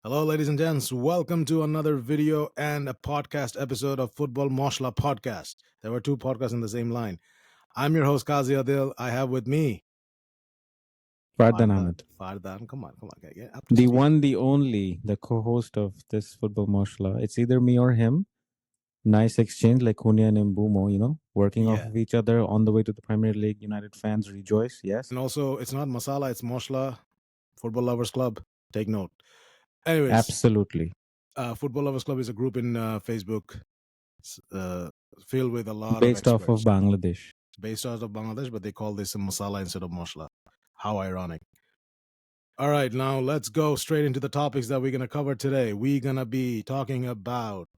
Hello, ladies and gents. Welcome to another video and a podcast episode of Football Moshla Podcast. There were two podcasts in the same line. I'm your host, Qazi Adil. I have with me Fardan Fardan. Ahmed, Fardan, come on, get up to the speed. one, the only, the co-host of this Football Moshla. It's either me or him. Nice exchange like Kunya and Mbumo, working off Yeah. of each other on the way to the Premier League. United fans rejoice, yes. And also, it's not Masala, it's Moshla, Football Lovers Club. Take note. Anyways, Absolutely. Football Lovers Club is a group in Facebook filled with a lot Based of off of experts. Bangladesh. Based out of Bangladesh, but they call this a Masala instead of Moshla. How ironic. All right, now let's go straight into the topics that we're going to cover today. We're going to be talking about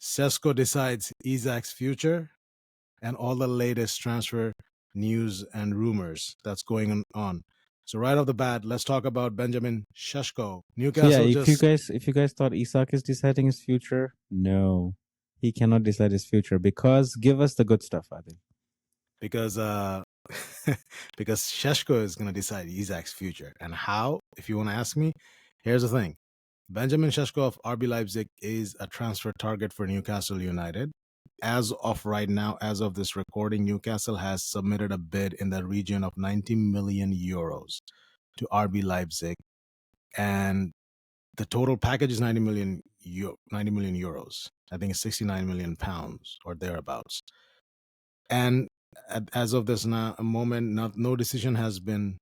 Šeško decides Isak's future and all the latest transfer news and rumors that's going on. So right off the bat, let's talk about Benjamin Šeško. Newcastle if you guys thought Isak is deciding his future, no. He cannot decide his future because give us the good stuff, Adil. because because Šeško is going to decide Isak's future. And how, if you want to ask me, here's the thing. Benjamin Šeško of RB Leipzig is a transfer target for Newcastle United. As of right now, as of this recording, Newcastle has submitted a bid in the region of 90 million euros to RB Leipzig. And the total package is 90 million euros. I think it's 69 million pounds or thereabouts. And as of this moment, no decision has been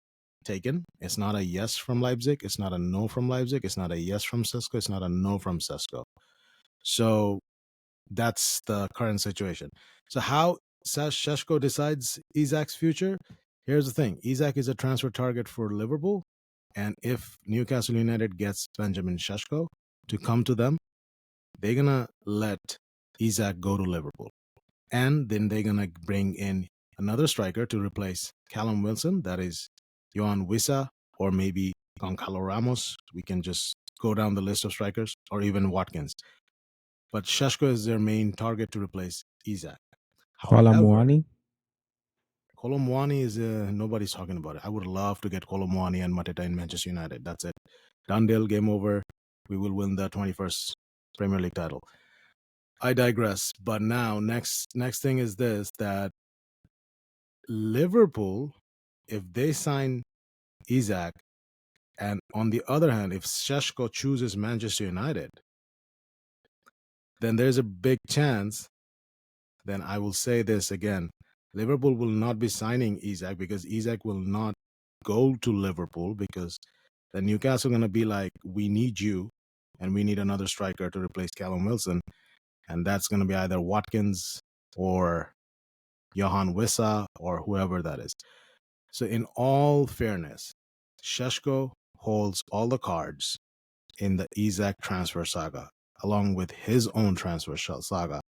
taken. It's not a yes from Leipzig. It's not a no from Leipzig. It's not a yes from Šeško. It's not a no from Šeško. So that's the current situation. So how Šeško decides Isak's future? Here's the thing. Isak is a transfer target for Liverpool. And if Newcastle United gets Benjamin Šeško to come to them, they're going to let Isak go to Liverpool. And then they're going to bring in another striker to replace Callum Wilson. That is Johan Wissa or maybe Goncalo Ramos. We can just go down the list of strikers or even Watkins. But Šeško is their main target to replace Isak. Kolomuani? Kolomuani is nobody's talking about it. I would love to get Kolomuani and Mateta in Manchester United. That's it. Done deal, game over. We will win the 21st Premier League title. I digress. But now, next thing is this, that Liverpool, if they sign Isak, and on the other hand, if Šeško chooses Manchester United, then there's a big chance, then I will say this again, Liverpool will not be signing Isak because Isak will not go to Liverpool because the Newcastle going to be like, we need you and we need another striker to replace Callum Wilson. And that's going to be either Watkins or Johan Wissa or whoever that is. So in all fairness, Šeško holds all the cards in the Isak transfer saga, along with his own transfer saga.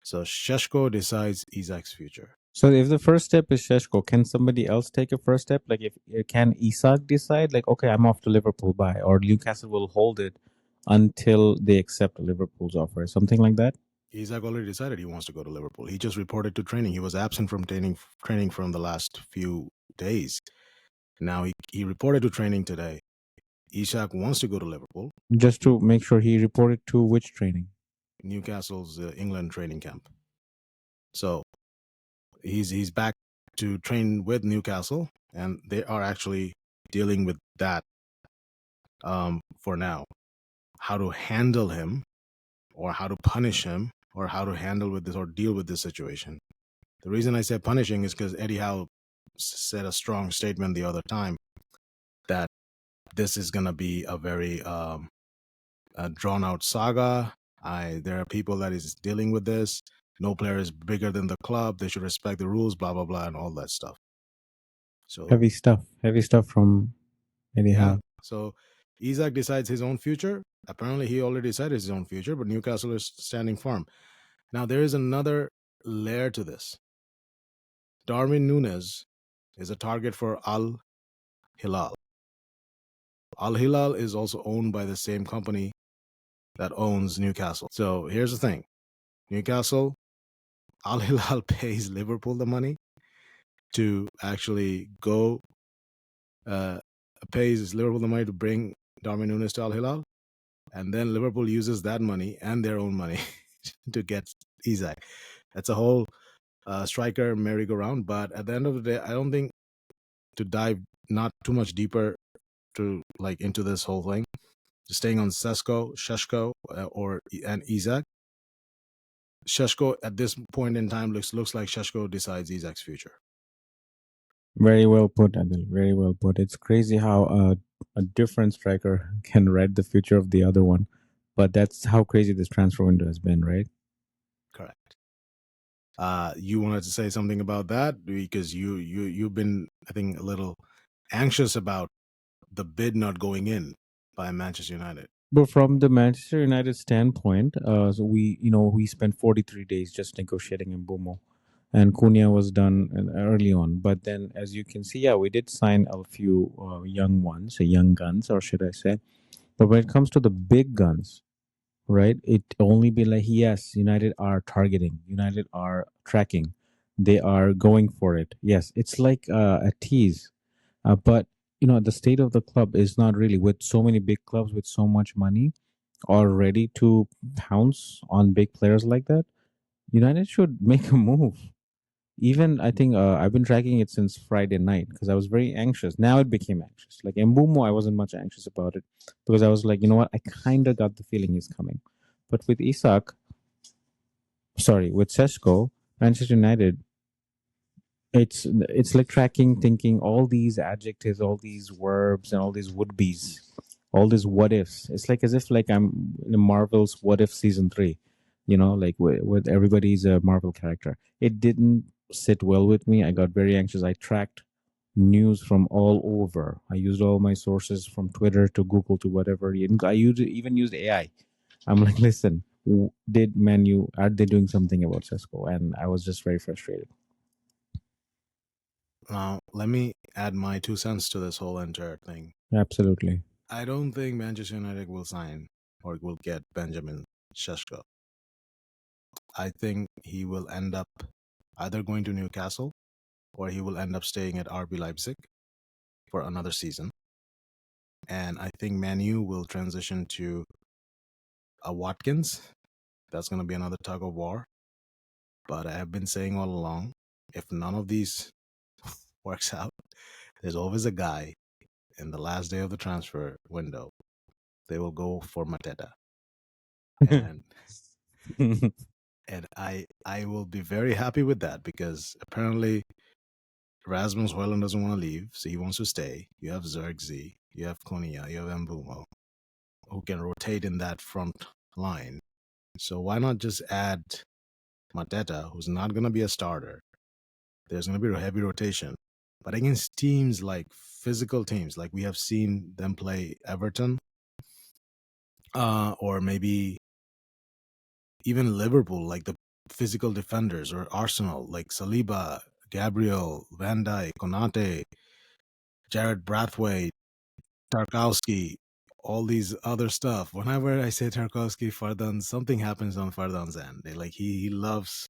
So Šeško decides Isak's future. So if the first step is Šeško, can somebody else take a first step? Like, if can Isak decide, like, okay, I'm off to Liverpool, bye, or Newcastle will hold it until they accept Liverpool's offer, something like that? Isak already decided he wants to go to Liverpool. He just reported to training. He was absent from training from the last few days. Now he reported to training today. Isak wants to go to Liverpool. Just to make sure, he reported to which training? Newcastle's England training camp. So he's back to train with Newcastle, and they are actually dealing with that for now. How to handle him, or how to punish him, or how to handle with this or deal with this situation. The reason I say punishing is because Eddie Howe said a strong statement the other time that this is going to be a very drawn out saga. There are people that is dealing with this. No player is bigger than the club. They should respect the rules, blah, blah, blah, and all that stuff. So heavy stuff from Eddie Howe. So Isak decides his own future. Apparently, he already decided his own future, but Newcastle is standing firm. Now, there is another layer to this. Darwin Núñez is a target for Al Hilal. Al Hilal is also owned by the same company that owns Newcastle. So here's the thing. Newcastle, Al Hilal pays Liverpool the money to actually go, pays Liverpool the money to bring Darwin Núñez to Al Hilal, and then Liverpool uses that money and their own money to get Isak. That's a whole striker merry-go-round. But at the end of the day, I don't think to dive not too much deeper to like into this whole thing. Just staying on Šeško, and Isak. Šeško at this point in time looks like Šeško decides Isak's future. Very well put, Adil. Very well put. It's crazy how a different striker can write the future of the other one, but that's how crazy this transfer window has been, right? Correct. You wanted to say something about that because you've been, I think, a little anxious about the bid not going in by Manchester United. But from the Manchester United standpoint, so we spent 43 days just negotiating in Mbumo, and Cunha was done early on. But then, as you can see, yeah, we did sign a few young guns, or should I say? But when it comes to the big guns, right, it only be like, yes, United are targeting, United are tracking, they are going for it. Yes, it's like a tease, but the state of the club is not really, with so many big clubs with so much money are ready to pounce on big players like that. United should make a move. Even I think I've been tracking it since Friday night because I was very anxious. Now it became anxious. Like Mbumo, I wasn't much anxious about it because I was like, you know what, I kind of got the feeling he's coming. But with with Šeško, Manchester United, it's like tracking, thinking all these adjectives, all these verbs, and all these would be's, all these what ifs. It's like as if like I'm in Marvel's What If season 3, like with everybody's a Marvel character. It didn't sit well with me. I got very anxious. I tracked news from all over. I used all my sources from Twitter to Google to whatever. I even used AI. I'm like, listen, did Manu, are they doing something about Šeško? And I was just very frustrated. Now, let me add my 2 cents to this whole entire thing. Absolutely. I don't think Manchester United will sign or will get Benjamin Šeško. I think he will end up either going to Newcastle or he will end up staying at RB Leipzig for another season. And I think Manu will transition to a Watkins. That's going to be another tug of war. But I have been saying all along, if none of these works out, there's always a guy in the last day of the transfer window. They will go for Mateta. And and I will be very happy with that because apparently Rasmus Højlund doesn't want to leave, so he wants to stay. You have Xerxes, you have Konya, you have Mbumo, who can rotate in that front line. So why not just add Mateta, who's not going to be a starter? There's going to be a heavy rotation. But against teams like physical teams, like we have seen them play Everton, or maybe even Liverpool, like the physical defenders, or Arsenal, like Saliba, Gabriel, Van Dijk, Konate, Jared Brathwaite, Tarkowski, all these other stuff. Whenever I say Tarkowski, Fardan, something happens on Fardan's end. He loves.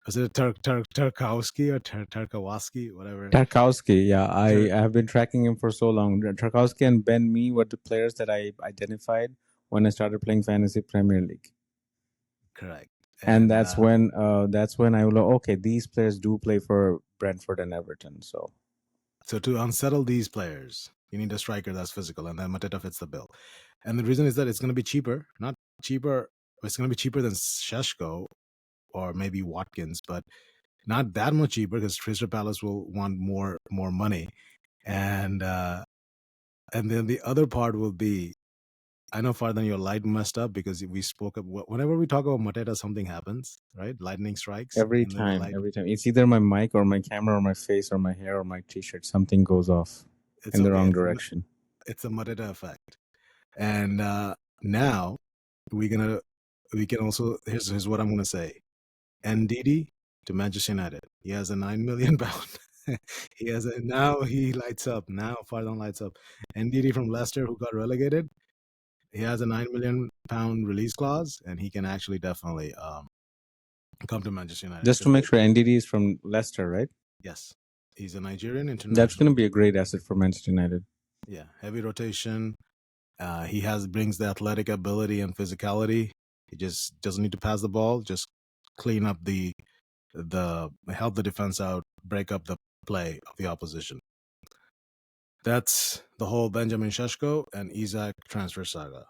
Was it Tarkowski or Tarkowski, whatever? Tarkowski, yeah. I have been tracking him for so long. Tarkowski and Ben Mee were the players that I identified when I started playing Fantasy Premier League. Correct. And that's when I will, okay, these players do play for Brentford and Everton. So to unsettle these players, you need a striker that's physical, and then Mateta fits the bill. And the reason is that it's going to be cheaper. Not cheaper. It's going to be cheaper than Šeško or maybe Watkins, but not that much cheaper because Crystal Palace will want more money. And then the other part will be, I know, Fardan, your light messed up because we spoke about, whenever we talk about Mateta, something happens, right? Lightning strikes. every time. It's either my mic or my camera or my face or my hair or my t-shirt. Something goes off in the wrong direction. It's a Mateta effect. And now we can also, here's what I'm going to say. Ndidi to Manchester United. He has a £9 million. Now he lights up. Now Fardan lights up. Ndidi from Leicester, who got relegated, he has a £9 million release clause, and he can actually definitely come to Manchester United. Just to make sure, Ndidi is from Leicester, right? Yes, he's a Nigerian international. That's going to be a great asset for Manchester United. Yeah, heavy rotation. He brings the athletic ability and physicality. He just doesn't need to pass the ball. Just clean up the help the defense out, break up the play of the opposition. That's the whole Benjamin Šeško and Isak transfer saga.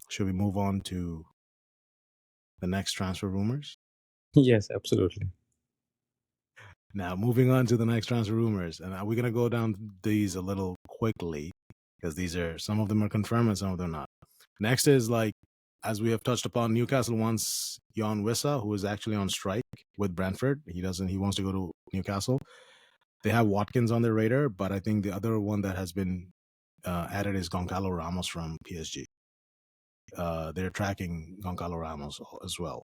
Should we move on to the next transfer rumors? Yes, absolutely. Now, moving on to the next transfer rumors, and we're gonna go down these a little quickly because these are some of them are confirmed and some of them not. Next is like, as we have touched upon, Newcastle wants Jan Wissa, who is actually on strike with Brentford. He wants to go to Newcastle. They have Watkins on their radar, but I think the other one that has been added is Goncalo Ramos from PSG. They're tracking Goncalo Ramos as well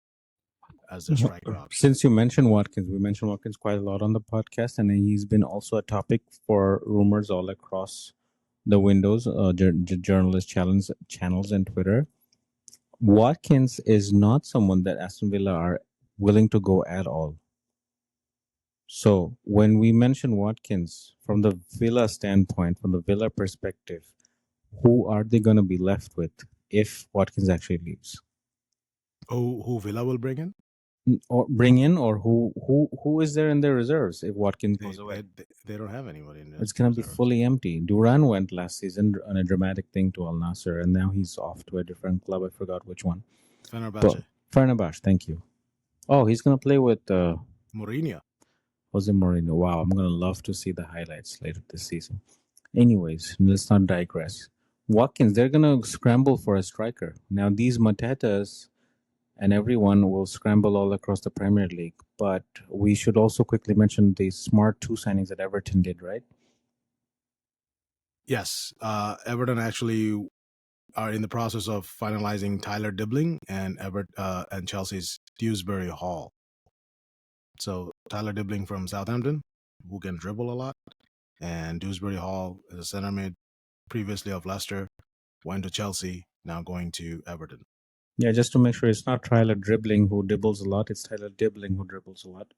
as their striker option. Since you mentioned Watkins, we mentioned Watkins quite a lot on the podcast, and he's been also a topic for rumors all across the windows, journalist channels and Twitter. Watkins is not someone that Aston Villa are willing to go at all. So when we mention Watkins from the Villa standpoint, from the Villa perspective, who are they going to be left with if Watkins actually leaves? Who Villa will bring in? Or bring in, or who is there in their reserves if Watkins goes away? They don't have anybody in there. It's going to be fully empty. Duran went last season on a dramatic thing to Al Nassr, and now he's off to a different club. I forgot which one. Fenerbahce, thank you. Oh, he's going to play with Mourinho. Jose Mourinho. Wow, I'm going to love to see the highlights later this season. Anyways, let's not digress. Watkins, they're going to scramble for a striker. Now, these Matetas and everyone will scramble all across the Premier League. But we should also quickly mention the smart 2 signings that Everton did, right? Yes. Everton actually are in the process of finalizing Tyler Dibbling and Chelsea's Dewsbury Hall. So Tyler Dibbling from Southampton, who can dribble a lot, and Dewsbury Hall is a centre mid, previously of Leicester, went to Chelsea, now going to Everton. Yeah, just to make sure it's not Tyler Dribbling who dribbles a lot, it's Tyler Dibbling who dribbles a lot,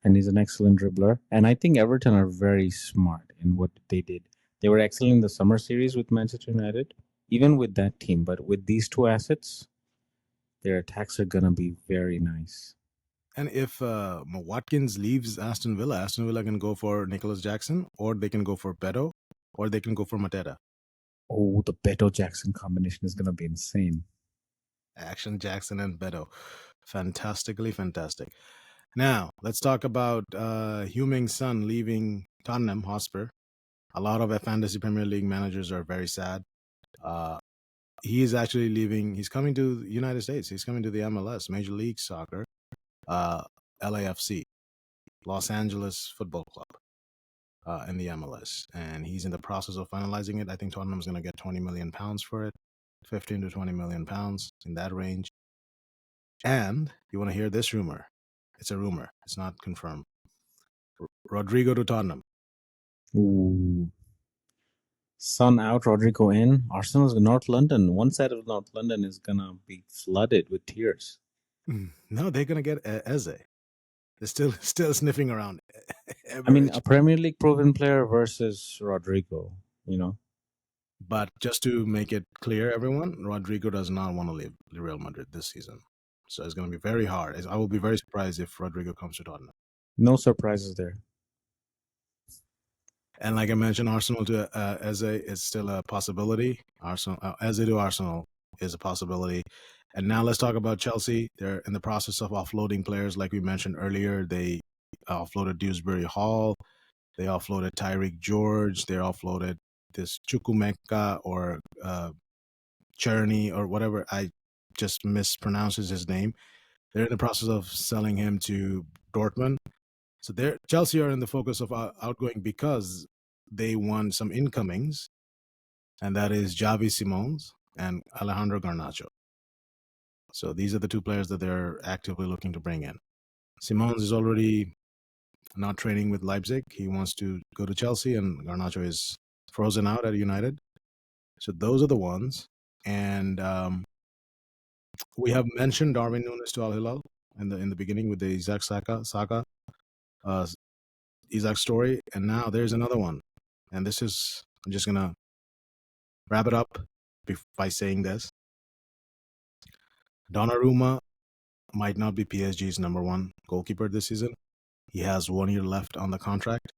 and he's an excellent dribbler. And I think Everton are very smart in what they did. They were excellent in the summer series with Manchester United, even with that team. But with these 2 assets, their attacks are going to be very nice. And if Watkins leaves Aston Villa can go for Nicholas Jackson, or they can go for Beto, or they can go for Mateta. Oh, the Beto-Jackson combination is going to be insane. Action Jackson and Beto. Fantastically fantastic. Now, let's talk about Heung-min Son leaving Tottenham Hotspur. A lot of fantasy Premier League managers are very sad. He is actually leaving. He's coming to the United States. He's coming to the MLS, Major League Soccer, LAFC, Los Angeles Football Club, in the MLS. And he's in the process of finalizing it. I think Tottenham's going to get £20 million for it, 15 to 20 million pounds, in that range. And you want to hear this rumor? It's a rumor. It's not confirmed. Rodrigo to Tottenham. Ooh. Son out, Rodrigo in. Arsenal's in North London. One side of North London is going to be flooded with tears. No, they're going to get Eze. They're still sniffing around. I mean, a Premier League proven player versus Rodrigo, you know. But just to make it clear, everyone, Rodrigo does not want to leave Real Madrid this season. So it's going to be very hard. I will be very surprised if Rodrigo comes to Tottenham. No surprises there. And like I mentioned, Arsenal to Eze is still a possibility. Eze to Arsenal is a possibility. And now let's talk about Chelsea. They're in the process of offloading players. Like we mentioned earlier, they offloaded Dewsbury Hall. They offloaded Tyreek George. They offloaded this Chukwuemeka or Cherney or whatever. I just mispronounces his name. They're in the process of selling him to Dortmund. So Chelsea are in the focus of outgoing because they won some incomings, and that is Javi Simons and Alejandro Garnacho. So these are the 2 players that they're actively looking to bring in. Simons is already not training with Leipzig. He wants to go to Chelsea, and Garnacho is frozen out at United. So those are the ones. And we have mentioned Darwin Núñez to Al Hilal in the beginning with the Isak Saga, Isak story, and now there's another one. And I'm just gonna wrap it up by saying this. Donnarumma might not be PSG's number one goalkeeper this season. He has 1 year left on the contract.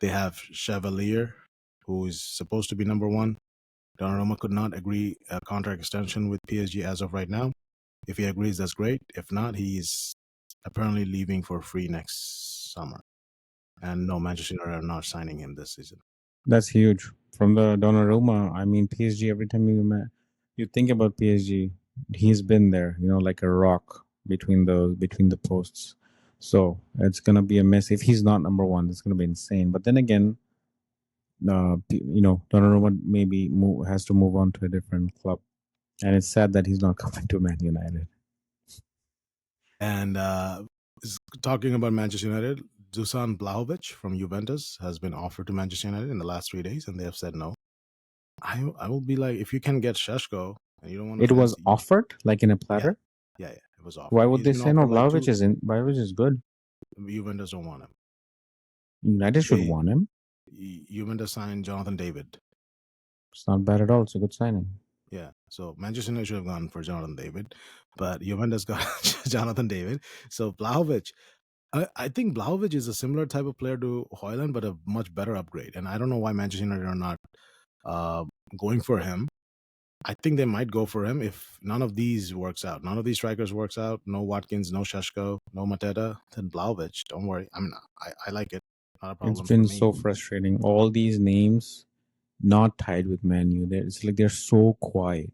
They have Chevalier, who is supposed to be number one. Donnarumma could not agree a contract extension with PSG as of right now. If he agrees, that's great. If not, he's apparently leaving for free next summer. And no, Manchester United are not signing him this season. That's huge. From the Donnarumma, I mean, PSG, every time you think about PSG, he's been there, like a rock between the posts. So it's going to be a mess. If he's not number one, it's going to be insane. But then again, Donnarumma maybe has to move on to a different club. And it's sad that he's not coming to Man United. And talking about Manchester United, Dusan Vlahovic from Juventus has been offered to Manchester United in the last 3 days, and they have said no. I will be like, if you can get Šeško and you don't want to. It was offered, like in a platter? Yeah, it was offered. Why would they say no? Vlahovic is good. Juventus don't want him. United should want him. Juventus signed Jonathan David. It's not bad at all. It's a good signing. Yeah, so Manchester United should have gone for Jonathan David, but Juventus got Jonathan David. So Vlahovic, I think Vlahovic is a similar type of player to Højlund, but a much better upgrade. And I don't know why Manchester United are not going for him. I think they might go for him if none of these works out. None of these strikers works out. No Watkins, no Šeško, no Mateta. Then Vlahovic, don't worry. I mean, I like it. Not a problem. It's been so frustrating. All these names not tied with Man U. It's like they're so quiet.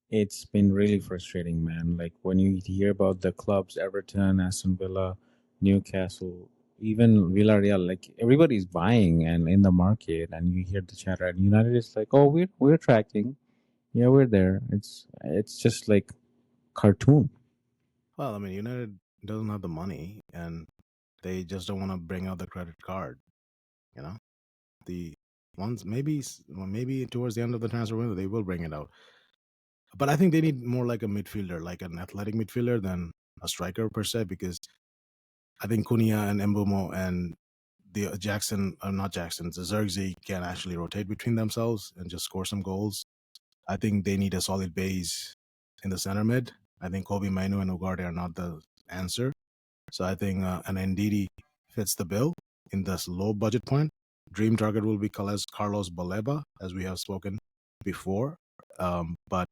It's been really frustrating, man. Like when you hear about the clubs, Everton, Aston Villa, Newcastle, even Villarreal, like everybody's buying and in the market, and you hear the chatter. And United is like, oh, we're tracking. Yeah, we're there. It's just like cartoon. Well, I mean, United doesn't have the money, and they just don't want to bring out the credit card. The ones maybe towards the end of the transfer window they will bring it out. But I think they need more like a midfielder, like an athletic midfielder, than a striker per se, because I think Cunha and Mbeumo and the Zirkzee can actually rotate between themselves and just score some goals. I think they need a solid base in the center mid. I think Kobe Mainu and Ugarte are not the answer. So I think an Ndidi fits the bill in this low budget point. Dream target will be Carlos Baleba, as we have spoken before. But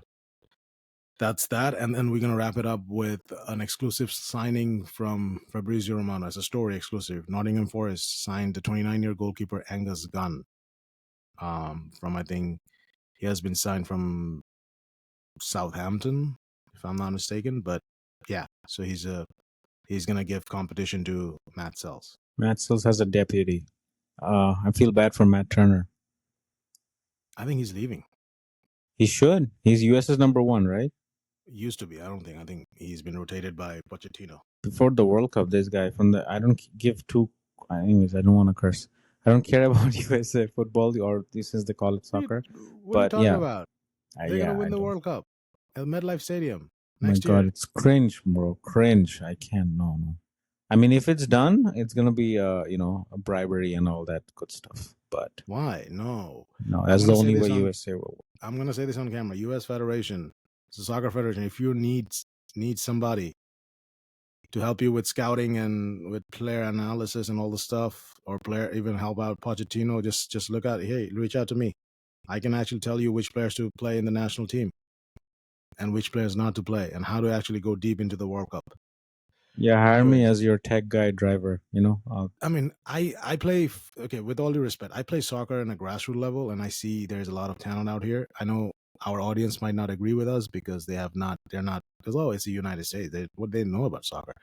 that's that. And then we're going to wrap it up with an exclusive signing from Fabrizio Romano as a story exclusive. Nottingham Forest signed the 29-year goalkeeper Angus Gunn. I think he has been signed from Southampton, if I'm not mistaken. But yeah, so he's going to give competition to Matt Sells. Matt Sells has a deputy. I feel bad for Matt Turner. I think he's leaving. He should. He's US's number one, right? Used to be. I think he's been rotated by Pochettino. Before the World Cup, this guy I don't give two. Anyways, I don't want to curse. I don't care about USA football, or since they call it soccer. What are you talking about? They're going to win the World Cup at MetLife Stadium next year. My God, it's cringe, bro. Cringe. I can't. No. I mean, if it's done, it's going to be, a bribery and all that good stuff. But why? No, that's the only way USA will. I'm going to say this on camera. U.S. Federation, it's a soccer federation. If you need somebody to help you with scouting and with player analysis and all the stuff, or even help out Pochettino, just reach out to me. I can actually tell you which players to play in the national team and which players not to play, and how to actually go deep into the World Cup. Yeah, hire me as your tech guy driver, I mean, I play, okay, with all due respect, I play soccer on a grassroots level, and I see there's a lot of talent out here. I know our audience might not agree with us because they're not, because, it's the United States. What they know about soccer.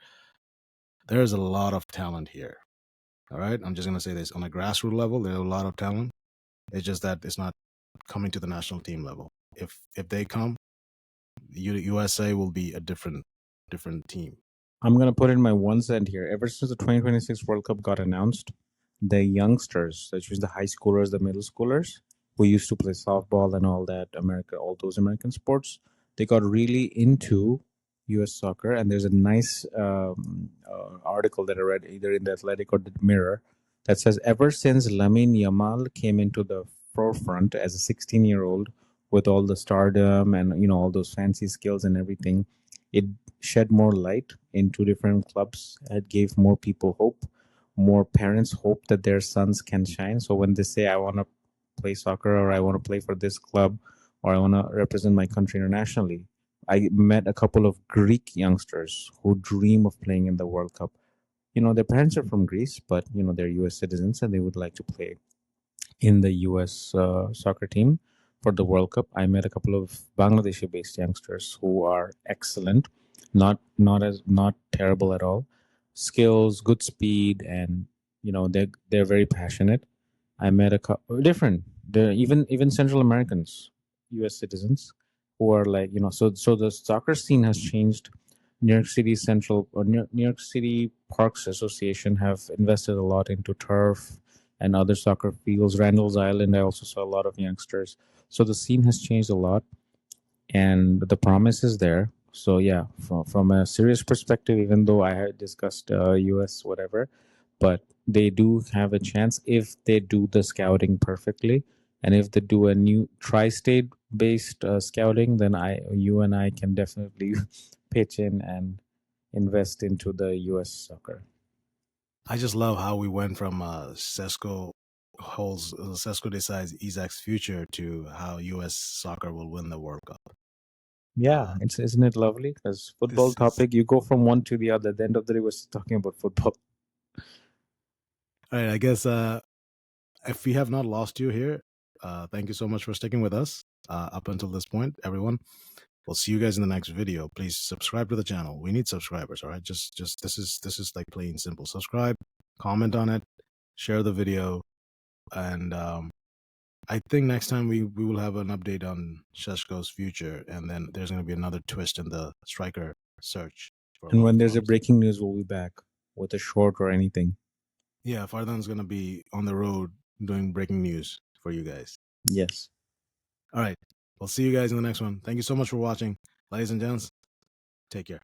There's a lot of talent here. All right? I'm just going to say this. On a grassroots level, there's a lot of talent. It's just that it's not coming to the national team level. If they come, USA will be a different team. I'm going to put in my 1 cent here. Ever since the 2026 World Cup got announced, the youngsters, such as the high schoolers, the middle schoolers, who used to play softball and all those American sports, they got really into U.S. soccer. And there's a nice article that I read either in the Athletic or the Mirror that says, ever since Lamine Yamal came into the forefront as a 16-year-old with all the stardom and all those fancy skills and everything, it shed more light into different clubs. It gave more people hope, more parents hope that their sons can shine. So when they say, I want to play soccer, or I want to play for this club, or I want to represent my country internationally. I met a couple of Greek youngsters who dream of playing in the World Cup. Their parents are from Greece, but they're US citizens and they would like to play in the US soccer team for the World Cup. I met a couple of Bangladeshi based youngsters who are excellent, not terrible at all. Skills, good speed, and they're very passionate. I met a couple different. They're even Central Americans, U.S. citizens, who are like So the soccer scene has changed. New York City Central or New York City Parks Association have invested a lot into turf and other soccer fields. Randall's Island, I also saw a lot of youngsters. So the scene has changed a lot, and the promise is there. So yeah, from a serious perspective, even though I had discussed US whatever, but they do have a chance if they do the scouting perfectly, and if they do a new tri-state based scouting, then you and I can definitely pitch in and invest into the US soccer. I just love how we went from Šeško decides Isak's future to how U.S. soccer will win the World Cup. Yeah, isn't it lovely? Because football This is- topic, you go from one to the other. At the end of the day, we're talking about football. All right, I guess if we have not lost you here, thank you so much for sticking with us up until this point, everyone. We'll see you guys in the next video. Please subscribe to the channel. We need subscribers, all right? Just this is like plain simple. Subscribe, comment on it, share the video, and I think next time we will have an update on Šeško's future, and then there's going to be another twist in the striker search. And when there's a breaking news, we'll be back with a short or anything. Yeah, Fardan's going to be on the road doing breaking news for you guys. Yes. All right. We'll see you guys in the next one. Thank you so much for watching. Ladies and gents, take care.